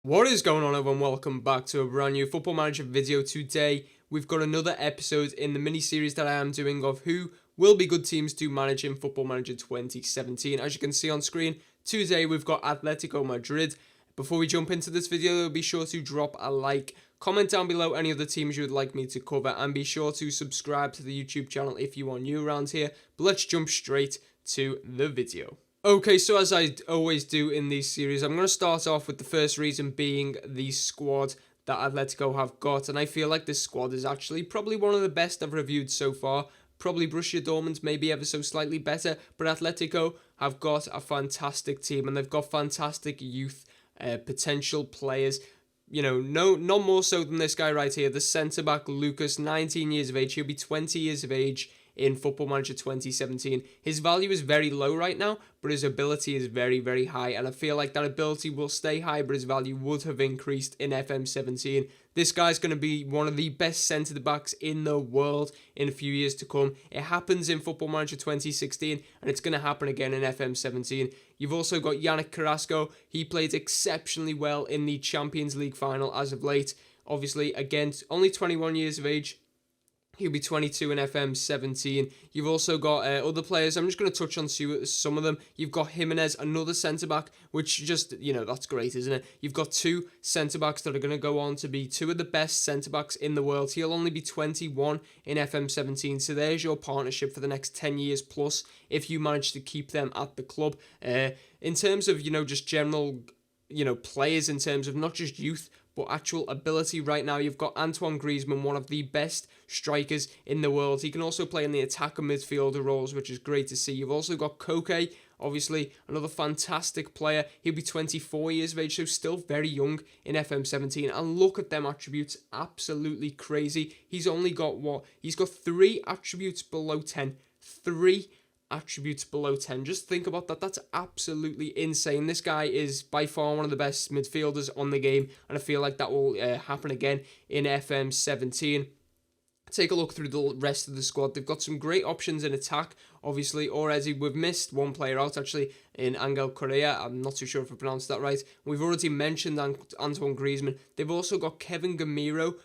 What is going on, everyone? Welcome back to a brand new Football Manager video. Today we've got another episode in the mini-series that I am doing of who will be good teams to manage in Football Manager 2017. As you can see on screen, today we've got Atletico Madrid. Before we jump into this video, be sure to drop a like, comment down below any other teams you would like me to cover, and be sure to subscribe to the YouTube channel if you are new around here. But let's jump straight to the video. Okay, so as I always do in these series, I'm going to start off with the first reason being the squad that Atletico have got. And I feel like this squad is actually probably one of the best I've reviewed so far. Probably Borussia Dortmund maybe ever so slightly better, but Atletico have got a fantastic team and they've got fantastic youth potential players. You know, not more so than this guy right here, the centre-back Lucas, 19 years of age. He'll be 20 years of age in Football Manager 2017. His value is very low right now, but his ability is very, very high. And I feel like that ability will stay high, but his value would have increased in FM17. This guy's going to be one of the best centre-backs in the world in a few years to come. It happens in Football Manager 2016, and it's going to happen again in FM17. You've also got Yannick Carassco. He played exceptionally well in the Champions League final as of late. Obviously, again, only 21 years of age. He'll be 22 in FM17. You've also got other players. I'm just going to touch on some of them. You've got Jimenez, another centre-back, which just, you know, that's great, isn't it? You've got two centre-backs that are going to go on to be two of the best centre-backs in the world. He'll only be 21 in FM17, so there's your partnership for the next 10 years plus if you manage to keep them at the club. In terms of, you know, just general, you know, players in terms of not just youth, but actual ability right now, you've got Antoine Griezmann, one of the best strikers in the world. He can also play in the attacker midfielder roles, which is great to see. You've also got Koke, obviously another fantastic player. He'll be 24 years of age, so still very young in FM17. And look at them attributes, absolutely crazy. He's only got what? He's got 3 attributes below 10. 3 attributes below 10. Just think about that. That's absolutely insane. This guy is by far one of the best midfielders on the game, and I feel like that will happen again in FM17. Take a look through the rest of the squad. They've got some great options in attack. Obviously, already we've missed one player out, actually, in Angel Correa. I'm not too sure if I pronounced that right. We've already mentioned Antoine Griezmann. They've also got Kevin Gamiro.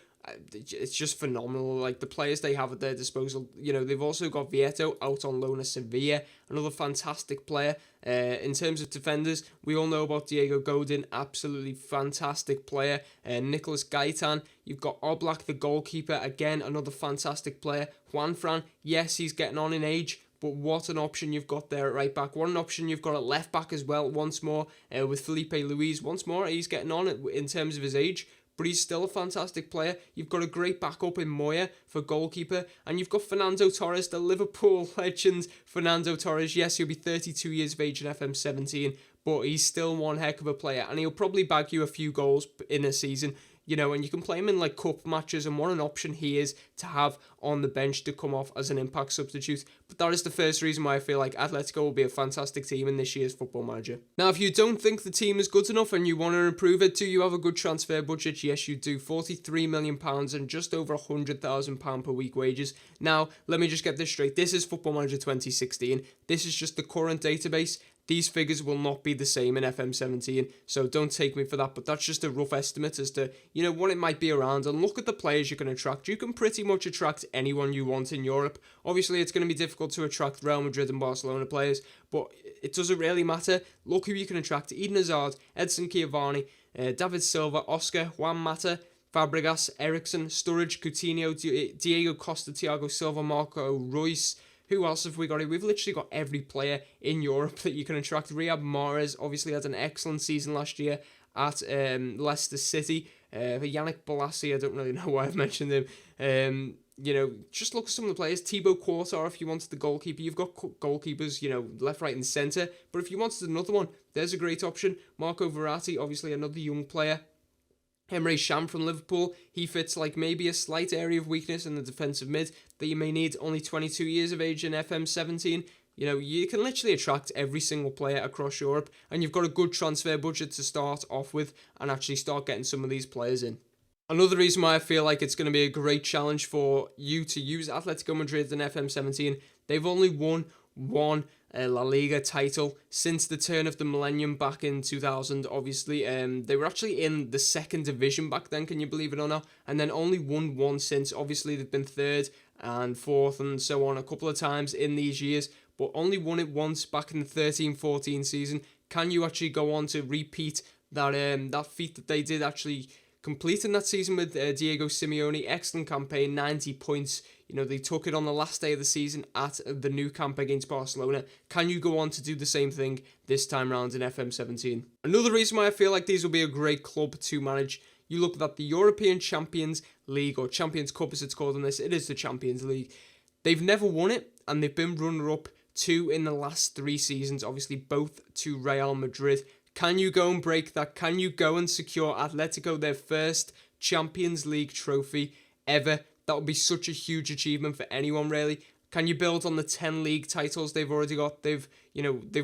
It's just phenomenal, like the players they have at their disposal. You know, they've also got Vieto out on loan at Sevilla, another fantastic player. In terms of defenders, we all know about Diego Godin, absolutely fantastic player. Nicolas Gaitan, you've got Oblak, the goalkeeper, again, another fantastic player. Juanfran, yes, he's getting on in age, but what an option you've got there at right back. What an option you've got at left back as well, once more, with Felipe Luis. Once more, he's getting on in terms of his age, but he's still a fantastic player. You've got a great backup in Moya for goalkeeper, and you've got Fernando Torres, the Liverpool legend. Fernando Torres, yes, he'll be 32 years of age in FM17, but he's still one heck of a player, and he'll probably bag you a few goals in a season. You know, and you can play him in like cup matches, and what an option he is to have on the bench to come off as an impact substitute. But that is the first reason why I feel like Atletico will be a fantastic team in this year's Football Manager. Now, if you don't think the team is good enough and you want to improve it, do you have a good transfer budget? Yes, you do. £43 million and just over £100,000 per week wages. Now, let me just get this straight. This is Football Manager 2016. This is just the current database. These figures will not be the same in FM17, so don't take me for that, but that's just a rough estimate as to, you know, what it might be around. And look at the players you can attract. You can pretty much attract anyone you want in Europe. Obviously, it's going to be difficult to attract Real Madrid and Barcelona players, but it doesn't really matter. Look who you can attract. Eden Hazard, Edson Cavani, David Silva, Oscar, Juan Mata, Fabregas, Ericsson, Sturridge, Coutinho, Diego Costa, Thiago Silva, Marco Reus. Who else have we got here? We've literally got every player in Europe that you can attract. Riyad Mahrez obviously had an excellent season last year at Leicester City. Yannick Bolasie, I don't really know why I've mentioned him. You know, just look at some of the players. Thibaut Courtois, if you wanted the goalkeeper. You've got goalkeepers, you know, left, right and centre. But if you wanted another one, there's a great option. Marco Verratti, obviously another young player. Emre Can from Liverpool, he fits like maybe a slight area of weakness in the defensive mid that you may need, only 22 years of age in FM17. You know, you can literally attract every single player across Europe, and you've got a good transfer budget to start off with and actually start getting some of these players in. Another reason why I feel like it's going to be a great challenge for you to use Atletico Madrid in FM17, they've only won one La Liga title since the turn of the millennium back in 2000, obviously. They were actually in the second division back then, can you believe it or not? And then only won one since. Obviously, they've been third and fourth and so on a couple of times in these years, but only won it once back in the 13-14 season. Can you actually go on to repeat that feat that they did, actually completing that season with Diego Simeone? Excellent campaign, 90 points. You know, they took it on the last day of the season at the Nou Camp against Barcelona. Can you go on to do the same thing this time round in FM17? Another reason why I feel like these will be a great club to manage, you look at the European Champions League, or Champions Cup as it's called in this. It is the Champions League. They've never won it, and they've been runner-up 2 in the last 3 seasons, obviously both to Real Madrid. Can you go and break that? Can you go and secure Atlético their first Champions League trophy ever? That would be such a huge achievement for anyone, really. Can you build on the 10 league titles they've already got? They've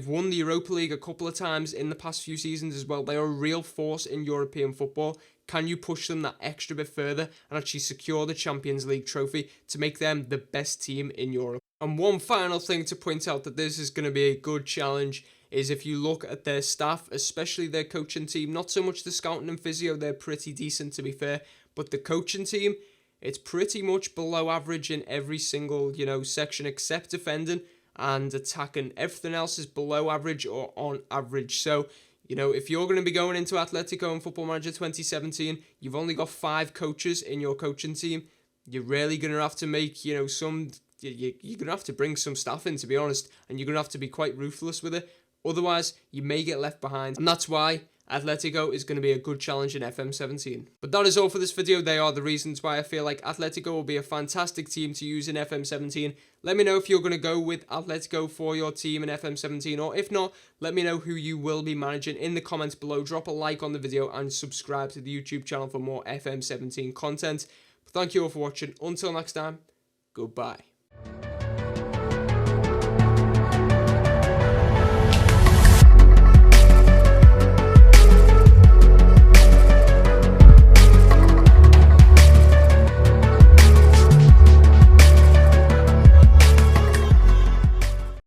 won the Europa League a couple of times in the past few seasons as well. They are a real force in European football. Can you push them that extra bit further and actually secure the Champions League trophy to make them the best team in Europe? And one final thing to point out that this is going to be a good challenge is if you look at their staff, especially their coaching team, not so much the scouting and physio, they're pretty decent to be fair, but the coaching team, it's pretty much below average in every single, section except defending and attacking. Everything else is below average or on average. So, if you're going to be going into Atletico and Football Manager 2017, you've only got 5 coaches in your coaching team. You're really going to have to make, you're going to have to bring some staff in, to be honest, and you're going to have to be quite ruthless with it. Otherwise, you may get left behind, and that's why Atletico is going to be a good challenge in FM17. But that is all for this video. They are the reasons why I feel like Atletico will be a fantastic team to use in FM17. Let me know if you're going to go with Atletico for your team in FM17, or if not, let me know who you will be managing in the comments below. Drop a like on the video and subscribe to the YouTube channel for more FM17 content. But thank you all for watching. Until next time, goodbye.